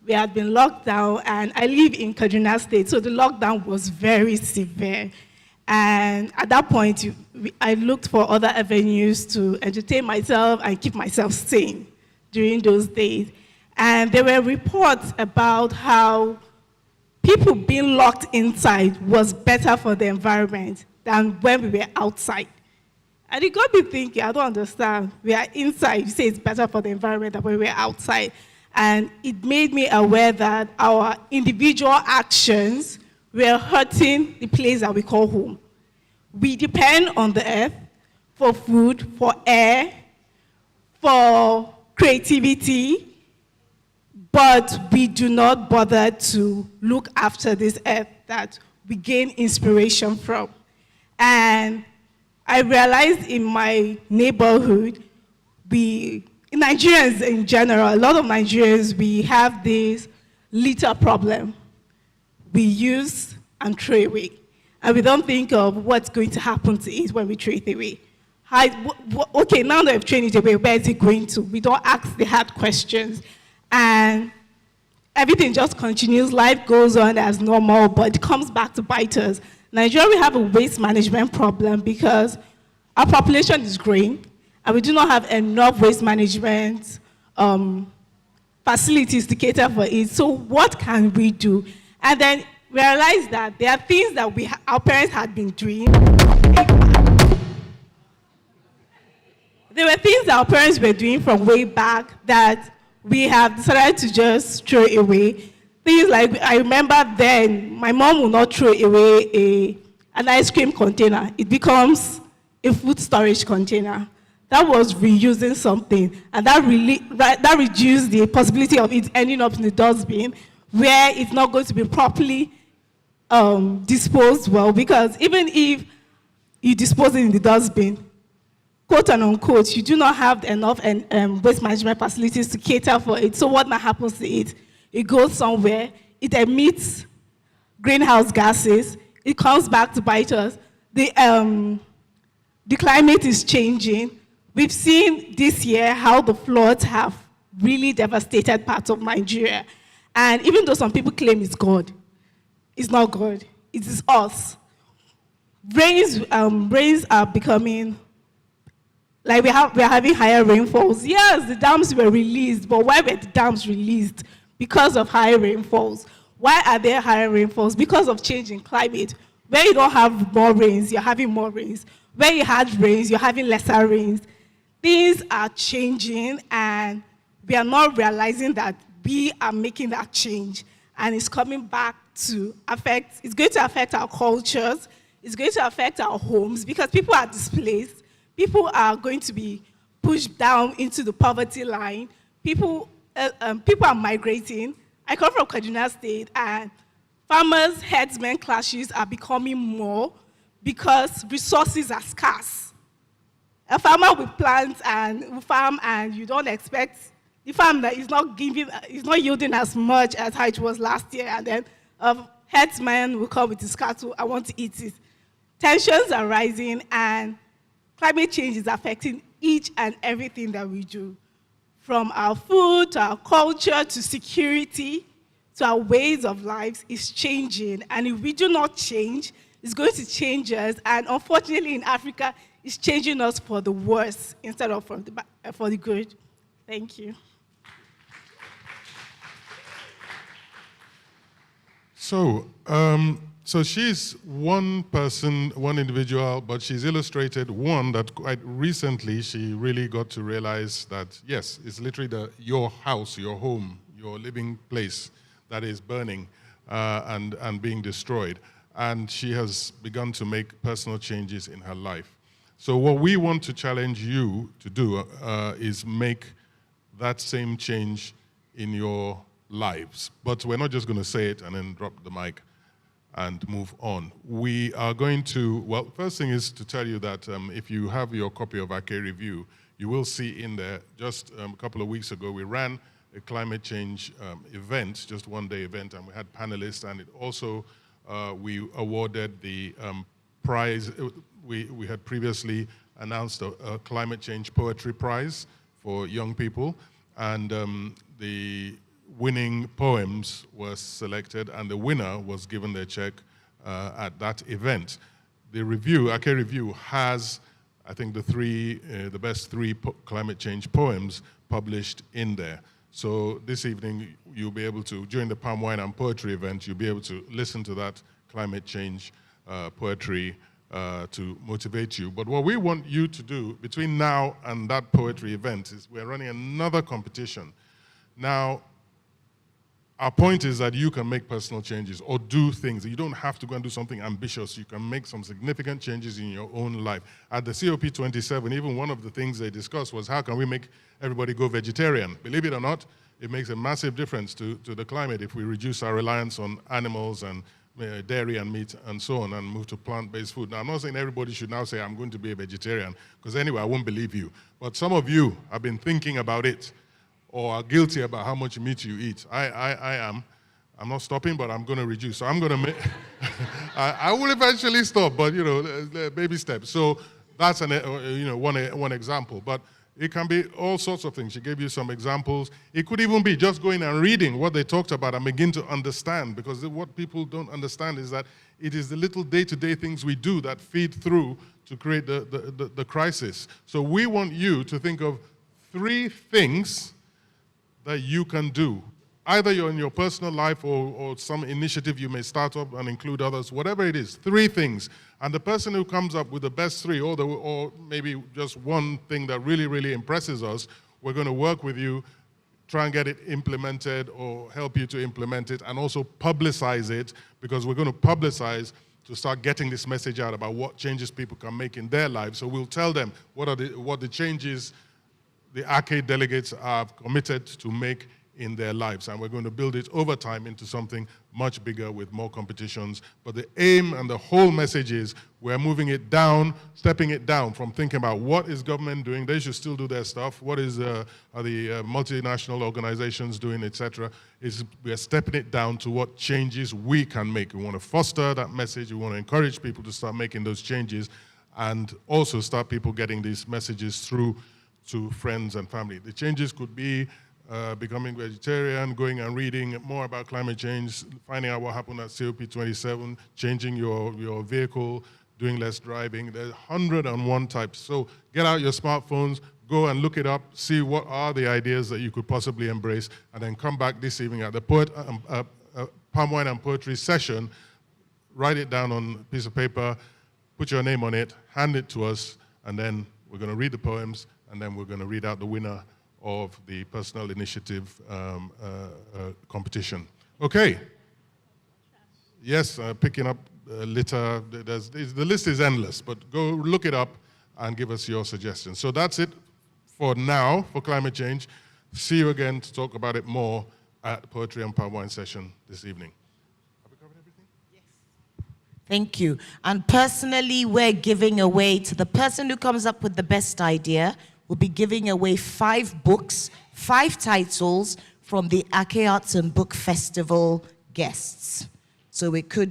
we had been locked down, and I live in Kaduna State, so the lockdown was very severe. And at that point, I looked for other avenues to entertain myself and keep myself sane during those days. And there were reports about how people being locked inside was better for the environment than when we were outside. And it got me thinking, I don't understand. We are inside, you say it's better for the environment than when we were outside. And it made me aware that our individual actions were hurting the place that we call home. We depend on the earth for food, for air, for creativity, but we do not bother to look after this earth that we gain inspiration from. And I realized in my neighborhood, Nigerians in general, a lot of Nigerians, we have this litter problem. We use and throw away. And we don't think of what's going to happen to it when we throw it away. Okay, now that we've thrown it away, where is it going to? We don't ask the hard questions. And everything just continues. Life goes on as normal, but it comes back to bite us. Nigeria, we have a waste management problem because our population is growing, and we do not have enough waste management facilities to cater for it. So what can we do? And then we realized that there are things that our parents had been doing. There were things that our parents were doing from way back that we have decided to just throw away. Things like, I remember then, my mom would not throw away an ice cream container. It becomes a food storage container. That was reusing something, and that reduced the possibility of it ending up in the dustbin, where it's not going to be properly disposed well, because even if you dispose it in the dustbin, quote and unquote, you do not have enough waste management facilities to cater for it. So what now happens to it? It goes somewhere, it emits greenhouse gases, it comes back to bite us. The climate is changing. We've seen this year how the floods have really devastated parts of Nigeria. And even though some people claim it's God, it's not God, it is us. Rains are becoming, like we are having higher rainfalls. Yes, the dams were released, but why were the dams released? Because of higher rainfalls. Why are there higher rainfalls? Because of changing climate. Where you don't have more rains, you're having more rains. Where you had rains, you're having lesser rains. Things are changing, and we are not realizing that we are making that change. And it's coming back to affect, it's going to affect our cultures, it's going to affect our homes, because people are displaced. People are going to be pushed down into the poverty line. People are migrating. I come from Kaduna State, and farmers, herdsmen clashes are becoming more because resources are scarce. A farmer will plant and will farm, and you don't expect the farm that is not yielding as much as how it was last year, and then herdsmen will come with his cattle, I want to eat it. Tensions are rising, and climate change is affecting each and everything that we do, from our food, to our culture, to security, to our ways of lives. Is changing, and if we do not change, it's going to change us, and unfortunately in Africa, it's changing us for the worse instead of for the good. Thank you. So she's one person, one individual, but she's illustrated one that quite recently she really got to realize that, yes, it's literally your house, your home, your living place that is burning and being destroyed. And she has begun to make personal changes in her life. So what we want to challenge you to do is make that same change in your lives. But we're not just going to say it and then drop the mic and move on. We are going to, well, first thing is to tell you that if you have your copy of Ake Review, you will see in there, just a couple of weeks ago, we ran a climate change event, just one-day event, and we had panelists, and it also, we awarded the prize. We had previously announced a climate change poetry prize for young people, and winning poems were selected, and the winner was given their check at that event. The review, Ake Review, has, I think, the best three climate change poems published in there. So this evening, you'll be able to, during the Palm Wine and Poetry event, you'll be able to listen to that climate change poetry to motivate you. But what we want you to do between now and that poetry event is we're running another competition. Now, our point is that you can make personal changes or do things. You don't have to go and do something ambitious. You can make some significant changes in your own life. At the COP27, even one of the things they discussed was how can we make everybody go vegetarian? Believe it or not, it makes a massive difference to the climate if we reduce our reliance on animals and dairy and meat and so on and move to plant-based food. Now, I'm not saying everybody should now say, I'm going to be a vegetarian, because anyway, I won't believe you. But some of you have been thinking about it or are guilty about how much meat you eat. I am. I'm not stopping, but I'm going to reduce. So I'm going to make, I will eventually stop, but, you know, baby steps. So that's one example. But it can be all sorts of things. She gave you some examples. It could even be just going and reading what they talked about and begin to understand, because what people don't understand is that it is the little day-to-day things we do that feed through to create the crisis. So we want you to think of 3 things that you can do. Either you're in your personal life or some initiative you may start up and include others, whatever it is, 3 things. And the person who comes up with the best 3, or maybe just one thing that really, really impresses us, we're going to work with you, try and get it implemented or help you to implement it, and also publicize it, because we're going to publicize to start getting this message out about what changes people can make in their lives. So we'll tell them what the changes the Ake delegates are committed to make in their lives, and we're going to build it over time into something much bigger with more competitions. But the aim and the whole message is we're moving it down, stepping it down from thinking about what is government doing, they should still do their stuff, what is are the multinational organizations doing, etc. We're stepping it down to what changes we can make. We want to foster that message, we want to encourage people to start making those changes, and also start people getting these messages through to friends and family. The changes could be becoming vegetarian, going and reading more about climate change, finding out what happened at COP27, changing your vehicle, doing less driving. There's 101 types. So get out your smartphones, go and look it up, see what are the ideas that you could possibly embrace, and then come back this evening at the Palm Wine and Poetry session, write it down on a piece of paper, put your name on it, hand it to us, and then we're going to read the poems, and then we're going to read out the winner of the personal initiative competition. Okay. Yes, picking up litter. The list is endless, but go look it up and give us your suggestions. So that's it for now for climate change. See you again to talk about it more at Poetry and Palm Wine session this evening. Have we covered everything? Yes. Thank you. And personally, we're giving away to the person who comes up with the best idea. We'll be giving away 5 books, 5 titles from the Ake Arts and Book Festival guests. So it could